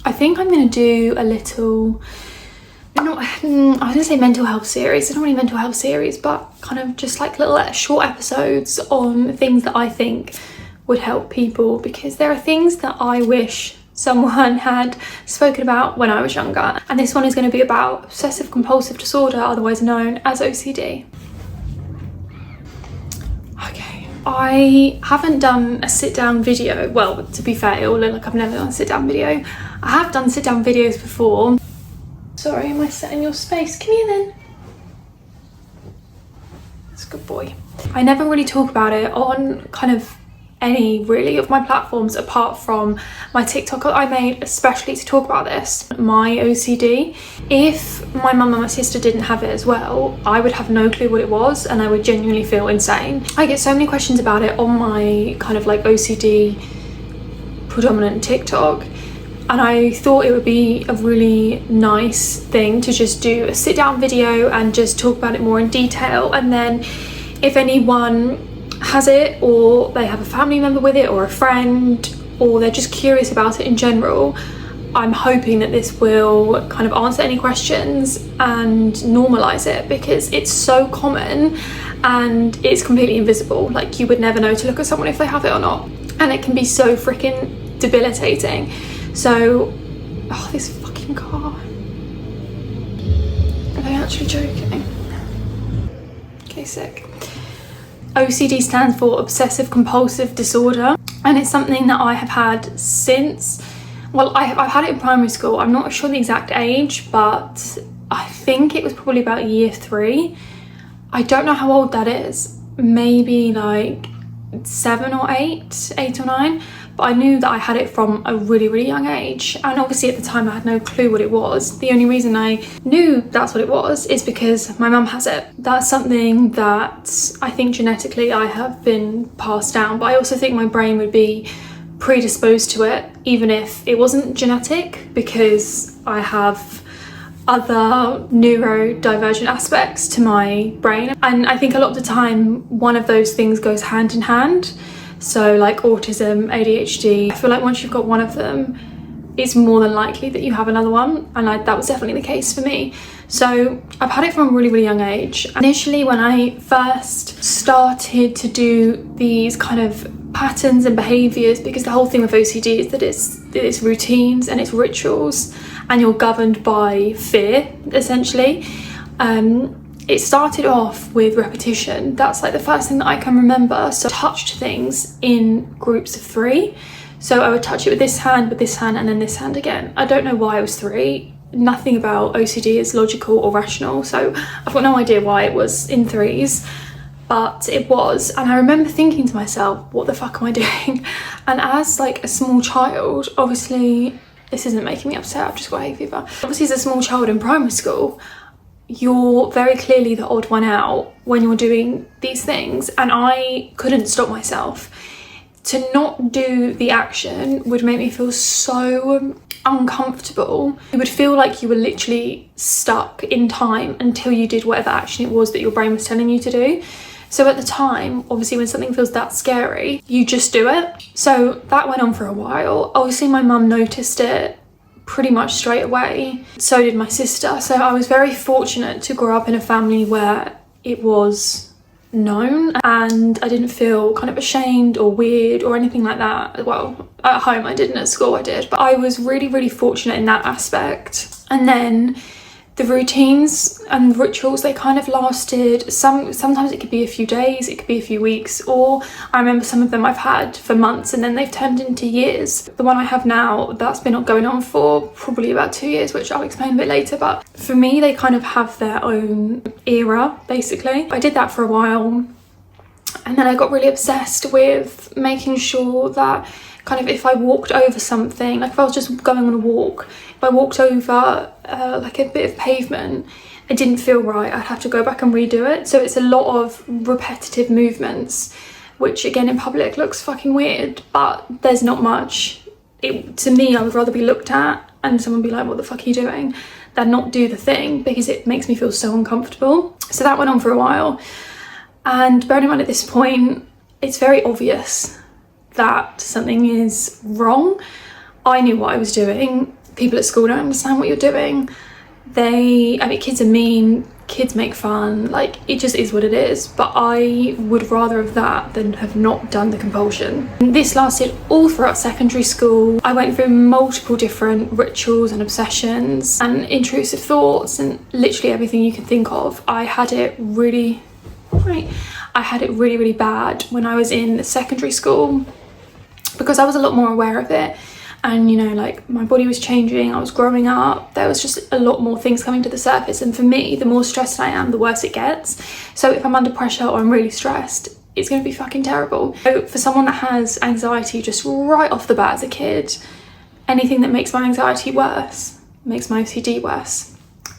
I think I'm going to do a little, I was going to say mental health series. It's not really a mental health series, but kind of just like little short episodes on things that I think would help people, because there are things that I wish someone had spoken about when I was younger. And this one is going to be about obsessive compulsive disorder, otherwise known as OCD. Okay, I haven't done a sit down video. Well, to be fair, it will look like I've never done a sit down video. I have done sit down videos before. Sorry, am I setting your space? Come here then. That's a good boy. I never really talk about it on kind of any really of my platforms apart from my TikTok I made especially to talk about this, my OCD. If my mum and my sister didn't have it as well, I would have no clue what it was and I would genuinely feel insane. I get so many questions about it on my kind of like OCD predominant TikTok, and I thought it would be a really nice thing to just do a sit down video and just talk about it more in detail. And then if anyone has it, or they have a family member with it, or a friend, or they're just curious about it in general, I'm hoping that this will kind of answer any questions and normalize it, because it's so common and it's completely invisible. Like, you would never know to look at someone if they have it or not, and it can be so freaking debilitating. So, oh, this fucking car. Are they actually joking? Okay, sick. OCD stands for obsessive compulsive disorder, and it's something that I have had since, well, I've had it in primary school. I'm not sure the exact age, but I think it was probably about year 3. I don't know how old that is, maybe like 7 or 8 or 9, but I knew that I had it from a really, really young age. And obviously at the time I had no clue what it was. The only reason I knew that's what it was is because my mum has it. That's something that I think genetically I have been passed down, but I also think my brain would be predisposed to it even if it wasn't genetic, because I have other neurodivergent aspects to my brain, and I think a lot of the time one of those things goes hand in hand. So like autism, ADHD, I feel like once you've got one of them, it's more than likely that you have another one, and that was definitely the case for me. So I've had it from a really, really young age. Initially, when I first started to do these kind of patterns and behaviours, because the whole thing with OCD is that it's routines and it's rituals, and you're governed by fear, essentially. It started off with repetition. That's like the first thing that I can remember. So I touched things in groups of 3. So I would touch it with this hand, and then this hand again. I don't know why it was 3. Nothing about OCD is logical or rational, so I've got no idea why it was in 3s, but it was. And I remember thinking to myself, what the fuck am I doing? And as like a small child, obviously, this isn't making me upset, I've just got hay fever. Obviously, as a small child in primary school, you're very clearly the odd one out when you're doing these things, and I couldn't stop myself. To not do the action would make me feel so uncomfortable. You would feel like you were literally stuck in time until you did whatever action it was that your brain was telling you to do. So at the time, obviously when something feels that scary, you just do it. So that went on for a while. Obviously my mum noticed it pretty much straight away. So did my sister. So I was very fortunate to grow up in a family where it was known, and I didn't feel kind of ashamed or weird or anything like that. Well, at home I didn't, at school I did, but I was really, really fortunate in that aspect. And then the routines and rituals, they kind of lasted, sometimes it could be a few days, it could be a few weeks, or I remember some of them I've had for months and then they've turned into years. The one I have now, that's been going on for probably about 2 years, which I'll explain a bit later, but for me they kind of have their own era, basically. I did that for a while, and then I got really obsessed with making sure that kind of if I walked over something, like if I was just going on a walk, if I walked over like a bit of pavement, it didn't feel right, I'd have to go back and redo it. So it's a lot of repetitive movements, which again in public looks fucking weird, but there's not much. To me, I would rather be looked at and someone be like, what the fuck are you doing, than not do the thing, because it makes me feel so uncomfortable. So that went on for a while. And bearing in mind at this point, it's very obvious that something is wrong. I knew what I was doing people at school don't understand what you're doing. Kids are mean, kids make fun, like it just is what it is. But I would rather have that than have not done the compulsion. This lasted all throughout secondary school. I went through multiple different rituals and obsessions and intrusive thoughts and literally everything you can think of. I had it really bad when I was in secondary school because I was a lot more aware of it. And you know, like my body was changing, I was growing up, there was just a lot more things coming to the surface. And for me, the more stressed I am, the worse it gets. So if I'm under pressure or I'm really stressed, it's going to be fucking terrible. So for someone that has anxiety just right off the bat as a kid, anything that makes my anxiety worse makes my OCD worse.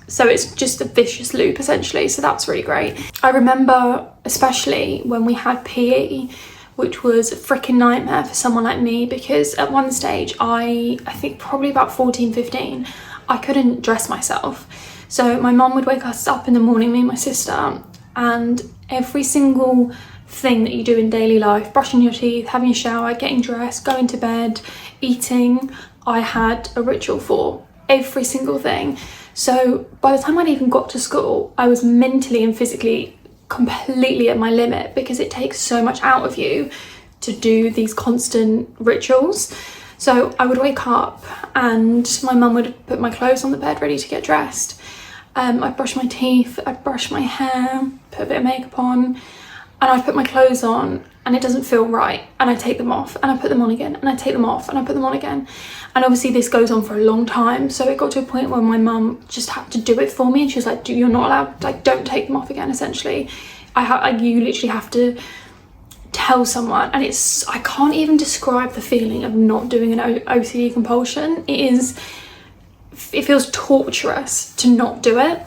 So it's just a vicious loop essentially. So that's really great. I remember especially when we had PE, which was a freaking nightmare for someone like me, because at one stage, I think probably about 14, 15, I couldn't dress myself. So my mum would wake us up in the morning, me and my sister, and every single thing that you do in daily life, brushing your teeth, having a shower, getting dressed, going to bed, eating, I had a ritual for every single thing. So by the time I'd even got to school, I was mentally and physically completely at my limit, because it takes so much out of you to do these constant rituals. So I would wake up and my mum would put my clothes on the bed ready to get dressed. I'd brush my teeth, I'd brush my hair, put a bit of makeup on, and I'd put my clothes on and it doesn't feel right, and I take them off and I put them on again, and I take them off and I put them on again. And obviously this goes on for a long time, so it got to a point where my mum just had to do it for me, and she was like, you're not allowed, like, don't take them off again, essentially. You literally have to tell someone, and I can't even describe the feeling of not doing an OCD compulsion. It feels torturous to not do it.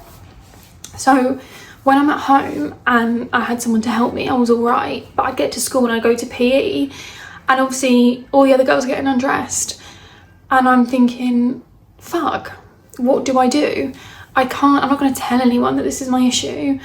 So when I'm at home and I had someone to help me, I was all right, but I'd get to school and I'd go to PE, and obviously all the other girls are getting undressed, and I'm thinking, fuck, what do I do? I'm not going to tell anyone that this is my issue,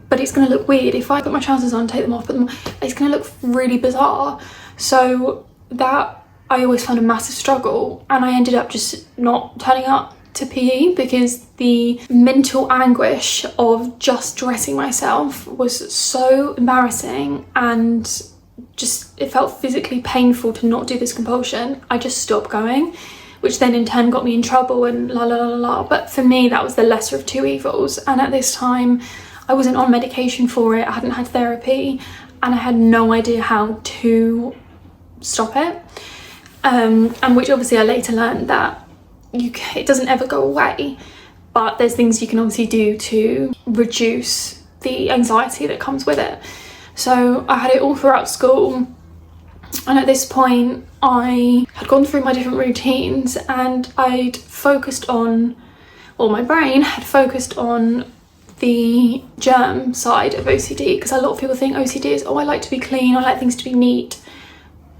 but it's going to look weird if I put my trousers on, take them off, put them on. It's going to look really bizarre. So that I always found a massive struggle, and I ended up just not turning up to PE because the mental anguish of just dressing myself was so embarrassing, and just it felt physically painful to not do this compulsion. I just stopped going, which then in turn got me in trouble and la la la la la. But for me, that was the lesser of two evils. And at this time, I wasn't on medication for it, I hadn't had therapy, and I had no idea how to stop it. And which obviously I later learned that it doesn't ever go away, but there's things you can obviously do to reduce the anxiety that comes with it. So I had it all throughout school, and at this point I had gone through my different routines, and I'd focused on, or my brain had focused on the germ side of OCD, because a lot of people think OCD is, I like to be clean, I like things to be neat.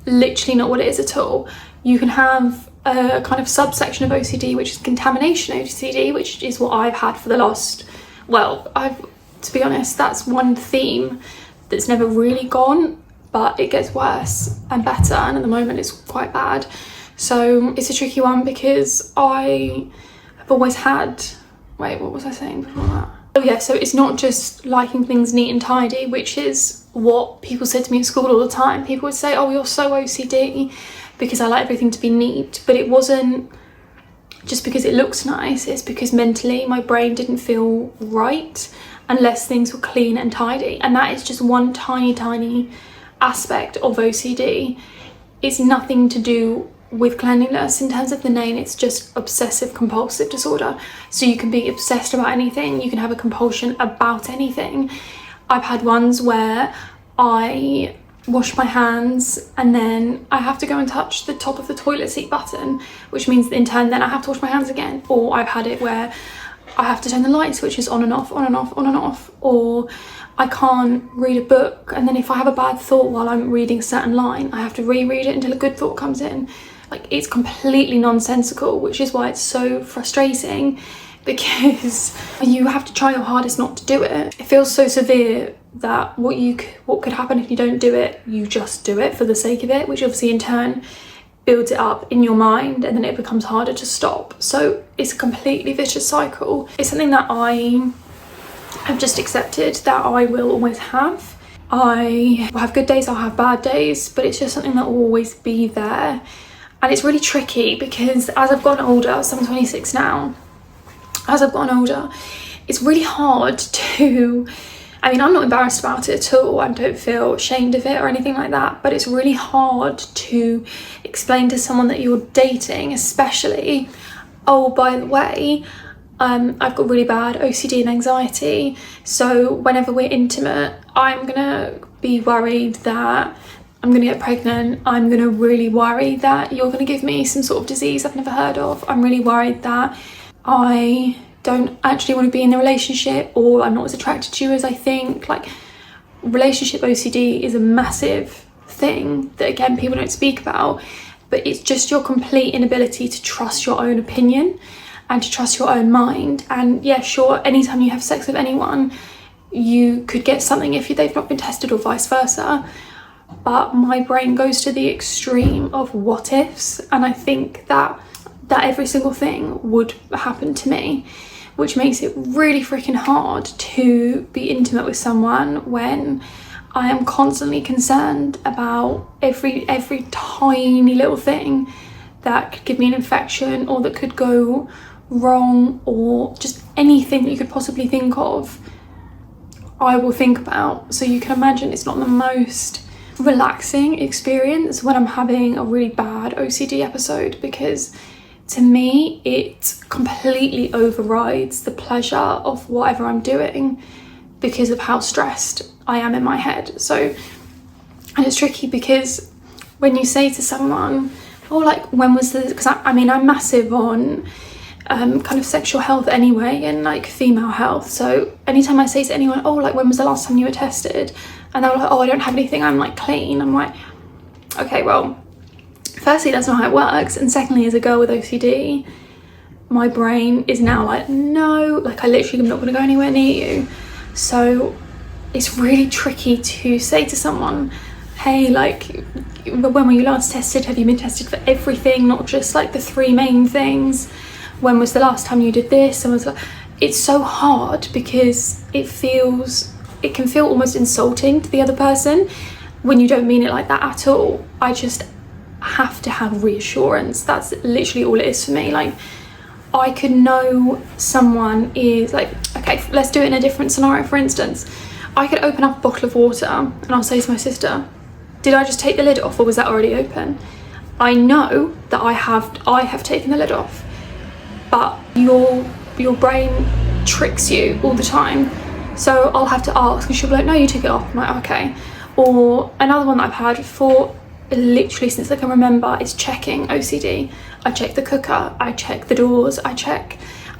Literally not what it is at all. You can have a kind of subsection of OCD, which is contamination OCD, which is what I've had for the last, to be honest, that's one theme that's never really gone, but it gets worse and better, and at the moment it's quite bad. So it's a tricky one, because I have always had, what was I saying before that? Oh yeah, so it's not just liking things neat and tidy, which is what people said to me at school all the time. People would say, oh, you're so OCD because I like everything to be neat, but it wasn't just because it looks nice, it's because mentally my brain didn't feel right unless things were clean and tidy. And that is just one tiny aspect of OCD. It's nothing to do with cleanliness in terms of the name. It's just obsessive compulsive disorder. So you can be obsessed about anything, you can have a compulsion about anything. I've had ones where I wash my hands and then I have to go and touch the top of the toilet seat button, which means in turn then I have to wash my hands again. Or I've had it where I have to turn the light switches on and off, on and off, on and off. Or I can't read a book, and then if I have a bad thought while I'm reading a certain line, I have to reread it until a good thought comes in. Like, it's completely nonsensical, which is why it's so frustrating, because you have to try your hardest not to do it. It feels so severe that what could happen if you don't do it, you just do it for the sake of it, which obviously in turn builds it up in your mind, and then it becomes harder to stop. So it's a completely vicious cycle. It's something that I have just accepted that I will always have. I will have good days, I'll have bad days, but it's just something that will always be there. And it's really tricky because as I've gotten older, so I'm 26 now, as I've gotten older, it's really hard to, I mean, I'm not embarrassed about it at all. I don't feel ashamed of it or anything like that, but it's really hard to explain to someone that you're dating, especially, oh, by the way, I've got really bad OCD and anxiety, so whenever we're intimate, I'm gonna be worried that I'm gonna get pregnant. I'm gonna really worry that you're gonna give me some sort of disease I've never heard of. I'm really worried that I don't actually want to be in the relationship, or I'm not as attracted to you as I think. Like, relationship OCD is a massive thing that, again, people don't speak about, but it's just your complete inability to trust your own opinion and to trust your own mind. And yeah, sure, anytime you have sex with anyone, you could get something if they've not been tested, or vice versa. But my brain goes to the extreme of what ifs, and I think that every single thing would happen to me, which makes it really freaking hard to be intimate with someone when I am constantly concerned about every tiny little thing that could give me an infection, or that could go wrong, or just anything that you could possibly think of, I will think about. So you can imagine it's not the most relaxing experience when I'm having a really bad OCD episode, because to me it completely overrides the pleasure of whatever I'm doing because of how stressed I am in my head. So, and it's tricky because when you say to someone, oh, like, when was the, because I mean, I'm massive on kind of sexual health anyway, and like female health. So anytime I say to anyone, oh, like, when was the last time you were tested? And they're like, oh, I don't have anything, I'm like clean. I'm like, okay, well, firstly, that's not how it works. And secondly, as a girl with OCD, my brain is now like, no, like, I literally am not gonna go anywhere near you. So it's really tricky to say to someone, hey, like, when were you last tested? Have you been tested for everything, not just like the 3 main things? When was the last time you did this? And it's so hard because it can feel almost insulting to the other person when you don't mean it like that at all. I just have to have reassurance. That's literally all it is for me. Like, I could know someone is like, okay, let's do it in a different scenario. For instance, I could open up a bottle of water and I'll say to my sister, did I just take the lid off, or was that already open? I know that I have taken the lid off, but your brain tricks you all the time. So I'll have to ask, and she'll be like, no, you took it off. I'm like, okay. Or another one that I've had for literally since I can remember is checking OCD. I check the cooker, I check the doors, I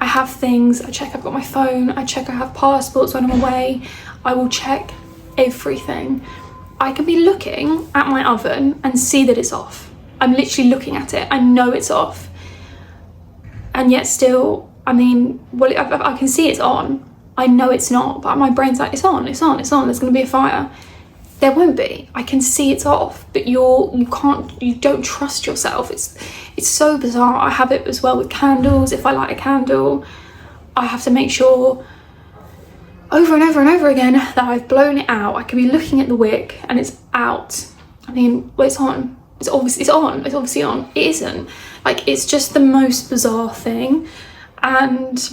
have things, I check I've got my phone, I check I have passports when I'm away. I will check everything. I can be looking at my oven and see that it's off. I'm literally looking at it, I know it's off. And yet still, I mean, well, I can see it's on. I know it's not, but my brain's like, it's on, it's on, it's on, there's gonna be a fire. There won't be. I can see it's off, but you don't trust yourself. It's so bizarre. I have it as well with candles. If I light a candle, I have to make sure over and over and over again that I've blown it out. I can be looking at the wick and it's out. I mean, well, it's on. It's obviously on. It isn't. Like, it's just the most bizarre thing. And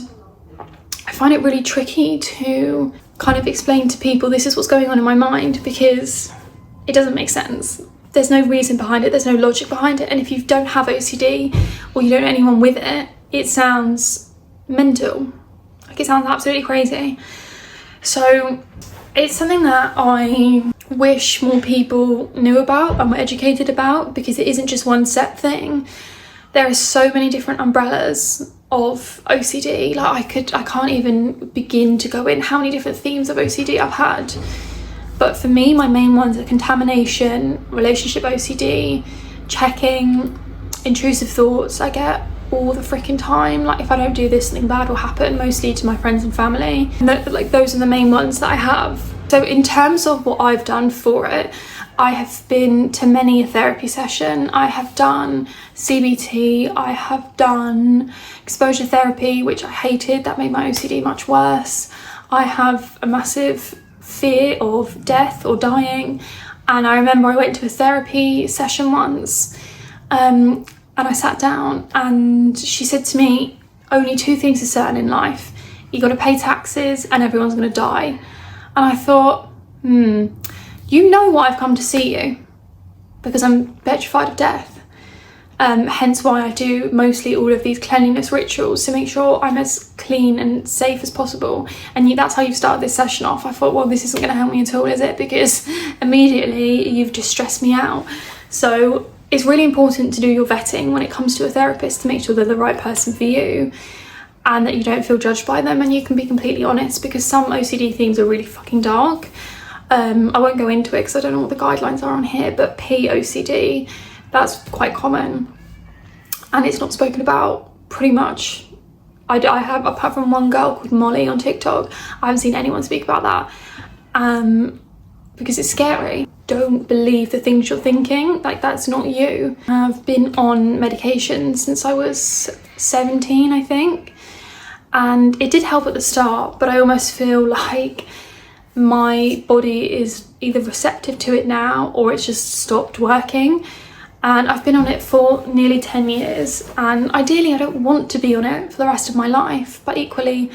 I find it really tricky to kind of explain to people this is what's going on in my mind, because it doesn't make sense. There's no reason behind it, there's no logic behind it, and if you don't have OCD or you don't know anyone with it, it sounds mental. Like, it sounds absolutely crazy. So it's something that I wish more people knew about and were educated about, because it isn't just one set thing. There are so many different umbrellas of OCD. Like, I can't even begin to go in how many different themes of OCD I've had. But for me, my main ones are contamination, relationship OCD, checking, intrusive thoughts I get all the freaking time. Like, if I don't do this, something bad will happen, mostly to my friends and family. And like, those are the main ones that I have. So in terms of what I've done for it, I have been to many a therapy session. I have done CBT, I have done exposure therapy, which I hated. That made my OCD much worse. I have a massive fear of death or dying. And I remember I went to a therapy session once, and I sat down and she said to me, only two things are certain in life. You got to pay taxes and everyone's going to die. And I thought, you know why I've come to see you, because I'm petrified of death. Hence why I do mostly all of these cleanliness rituals to make sure I'm as clean and safe as possible. And that's how you started this session off. I thought, well, this isn't going to help me at all, is it? Because immediately you've just stressed me out. So it's really important to do your vetting when it comes to a therapist to make sure they're the right person for you and that you don't feel judged by them, and you can be completely honest, because some OCD themes are really fucking dark. I won't go into it because I don't know what the guidelines are on here, but POCD, that's quite common and it's not spoken about pretty much. I have, apart from one girl called Molly on TikTok, I haven't seen anyone speak about that, because it's scary. Don't believe the things you're thinking, like that's not you. I've been on medication since I was 17, I think, and it did help at the start, but I almost feel like my body is either receptive to it now or it's just stopped working. And I've been on it for nearly 10 years, and ideally I don't want to be on it for the rest of my life, but equally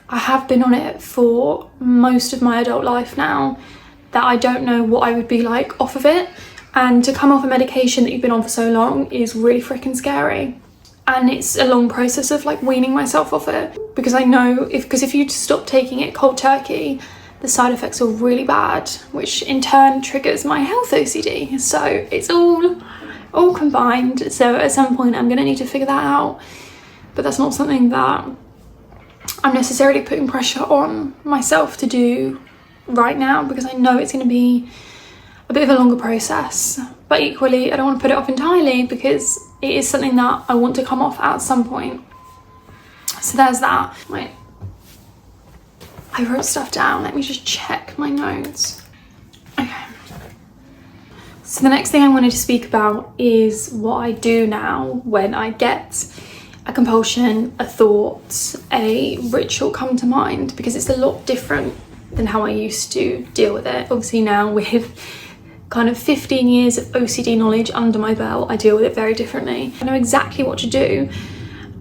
I have been on it for most of my adult life now, that I don't know what I would be like off of it. And to come off a medication that you've been on for so long is really freaking scary. And it's a long process of like weaning myself off it, because I know if you stop taking it cold turkey, the side effects are really bad, which in turn triggers my health OCD. So it's all combined. So at some point I'm gonna need to figure that out, but that's not something that I'm necessarily putting pressure on myself to do right now, because I know it's gonna be a bit of a longer process. But equally, I don't want to put it off entirely, because it is something that I want to come off at some point. So there's that. Wait, I wrote stuff down. Let me just check my notes. Okay. So the next thing I wanted to speak about is what I do now when I get a compulsion, a thought, a ritual come to mind, because it's a lot different than how I used to deal with it. Obviously now with kind of 15 years of OCD knowledge under my belt, I deal with it very differently. I know exactly what to do.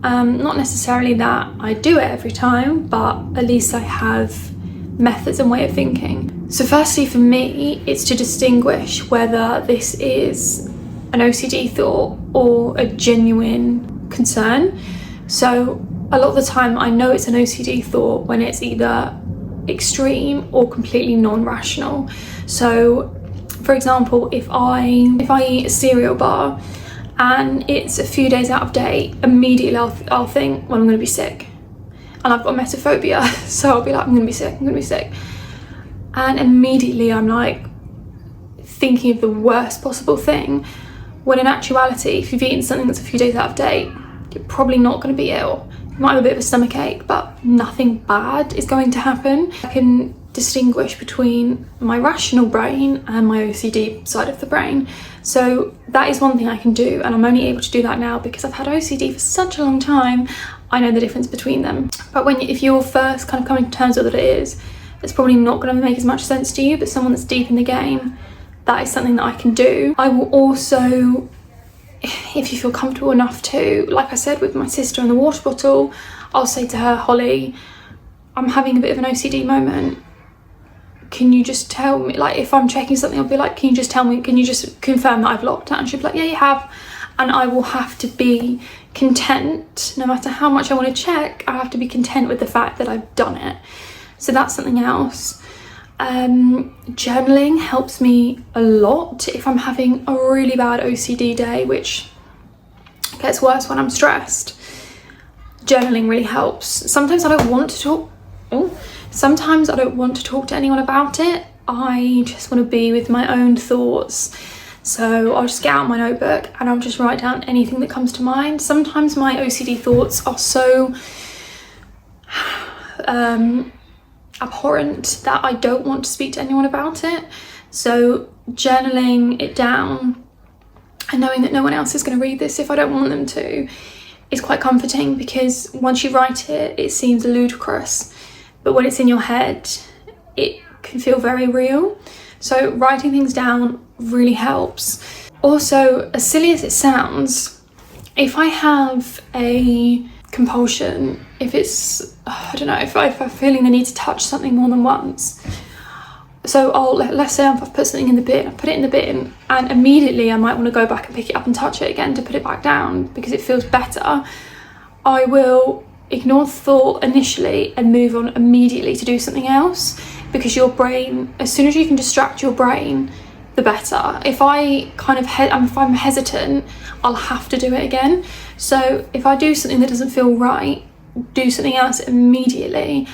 Not necessarily that I do it every time, but at least I have methods and way of thinking. So firstly for me, it's to distinguish whether this is an OCD thought or a genuine concern. So a lot of the time I know it's an OCD thought when it's either extreme or completely non-rational. So for example, if I eat a cereal bar and it's a few days out of date, immediately I'll think, well, I'm going to be sick. And I've got emetophobia, so I'll be like, I'm going to be sick, I'm going to be sick. And immediately I'm like thinking of the worst possible thing, when in actuality, if you've eaten something that's a few days out of date, you're probably not going to be ill. You might have a bit of a stomach ache, but nothing bad is going to happen. I can distinguish between my rational brain and my OCD side of the brain. So that is one thing I can do, and I'm only able to do that now because I've had OCD for such a long time. I know the difference between them. But if you're first kind of coming to terms with what it is, it's probably not going to make as much sense to you, but someone that's deep in the game, that is something that I can do. I will also, if you feel comfortable enough to, like I said with my sister and the water bottle, I'll say to her, Holly, I'm having a bit of an OCD moment. Can you just tell me, like if I'm checking something, I'll be like, can you just tell me, can you just confirm that I've locked it? And she'll be like, yeah, you have. And I will have to be content, no matter how much I want to check, I have to be content with the fact that I've done it. So that's something else. Journaling helps me a lot if I'm having a really bad OCD day, which gets worse when I'm stressed. Journaling really helps. Sometimes I don't want to talk. Sometimes I don't want to talk to anyone about it. I just want to be with my own thoughts. So I'll just get out my notebook and I'll just write down anything that comes to mind. Sometimes my OCD thoughts are so abhorrent that I don't want to speak to anyone about it. So journaling it down and knowing that no one else is going to read this if I don't want them to is quite comforting, because once you write it, it seems ludicrous, but when it's in your head, it can feel very real. So writing things down really helps. Also, as silly as it sounds, if I have a compulsion, if it's, I don't know, if I'm feeling the need to touch something more than once, so let's say I've put something in the bin, I put it in the bin, and immediately I might want to go back and pick it up and touch it again to put it back down because it feels better. I will ignore the thought initially and move on immediately to do something else, because your brain, as soon as you can distract your brain, the better. If I kind of if I'm hesitant, I'll have to do it again. So if I do something that doesn't feel right, do something else immediately.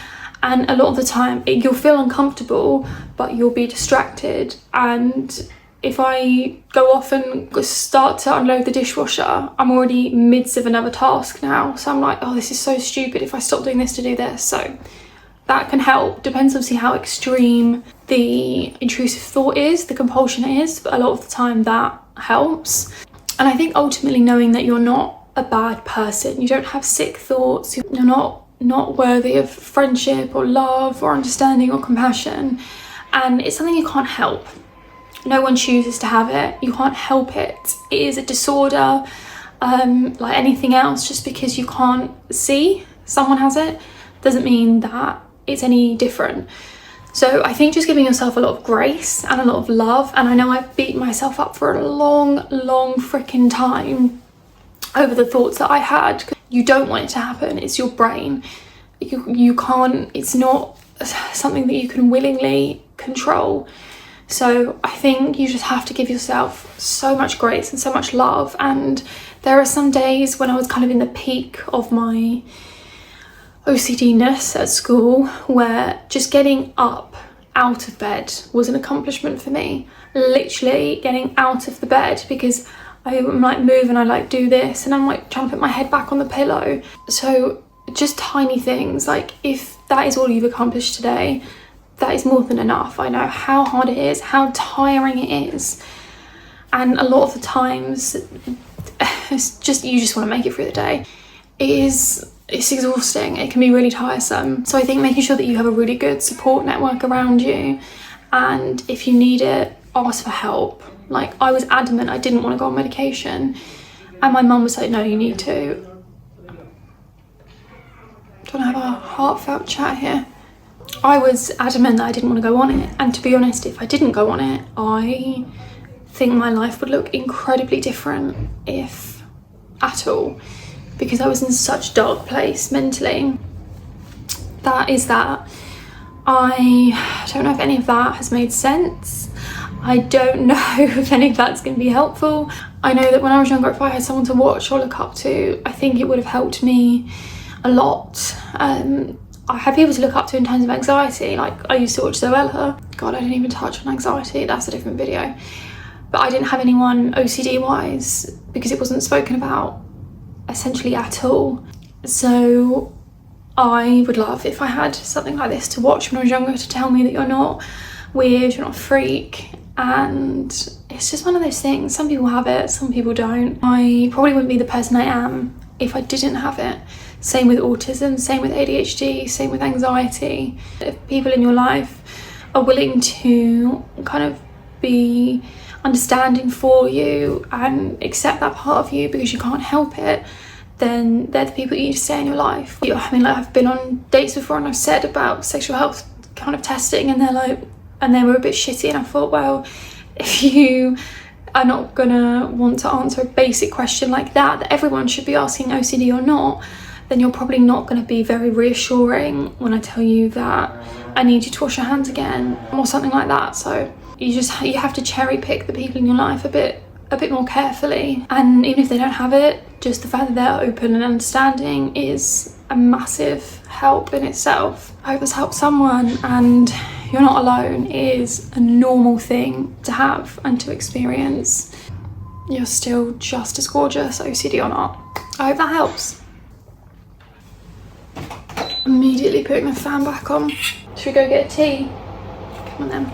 And a lot of the time you'll feel uncomfortable, but you'll be distracted. And if I go off and start to unload the dishwasher, I'm already midst of another task now. So I'm like, oh, this is so stupid if I stop doing this to do this. So that can help. Depends obviously how extreme the intrusive thought is, the compulsion is, but a lot of the time that helps. And I think ultimately knowing that you're not a bad person, you don't have sick thoughts, you're not worthy of friendship or love or understanding or compassion, and it's something you can't help. No one chooses to have it. You can't help it. It is a disorder, like anything else. Just because you can't see someone has it doesn't mean that it's any different. So I think just giving yourself a lot of grace and a lot of love, and I know I've beaten myself up for a long freaking time over the thoughts that I had. You don't want it to happen. It's your brain. You can't, it's not something that you can willingly control. So I think you just have to give yourself so much grace and so much love. And there are some days when I was kind of in the peak of my OCD-ness at school where just getting up out of bed was an accomplishment for me. Literally getting out of the bed, because I might move and I like do this and I'm like trying to put my head back on the pillow. So just tiny things, like if that is all you've accomplished today, that is more than enough. I know how hard it is, how tiring it is. And a lot of the times, it's just, you just want to make it through the day. It's exhausting. It can be really tiresome. So I think making sure that you have a really good support network around you. And if you need it, ask for help. Like, I was adamant I didn't want to go on medication. And my mum was like, no, you need to. Do you want to have a heartfelt chat here? I was adamant that I didn't want to go on it, and to be honest, if I didn't go on it, I think my life would look incredibly different, if at all, because I was in such a dark place mentally. That is that. I don't know if any of that has made sense. I don't know if any of that's going to be helpful. I know that when I was younger, if I had someone to watch or look up to, I think it would have helped me a lot. I had people to look up to in terms of anxiety. Like, I used to watch Zoella. God, I didn't even touch on anxiety. That's a different video. But I didn't have anyone OCD wise because it wasn't spoken about essentially at all. So I would love if I had something like this to watch when I was younger, to tell me that you're not weird, you're not a freak. And it's just one of those things. Some people have it, some people don't. I probably wouldn't be the person I am if I didn't have it. Same with autism, same with ADHD, same with anxiety. If people in your life are willing to kind of be understanding for you and accept that part of you because you can't help it, then they're the people you need to stay in your life. I mean, like, I've been on dates before and I've said about sexual health kind of testing, and they were a bit shitty, and I thought, well, if you are not gonna want to answer a basic question like that everyone should be asking, OCD or not, then you're probably not going to be very reassuring when I tell you that I need you to wash your hands again or something like that. So you have to cherry pick the people in your life a bit more carefully. And even if they don't have it, just the fact that they're open and understanding is a massive help in itself. I hope this helps someone, and you're not alone. It is a normal thing to have and to experience. You're still just as gorgeous, OCD or not. I hope that helps. Immediately putting the fan back on. Should we go get a tea? Come on then.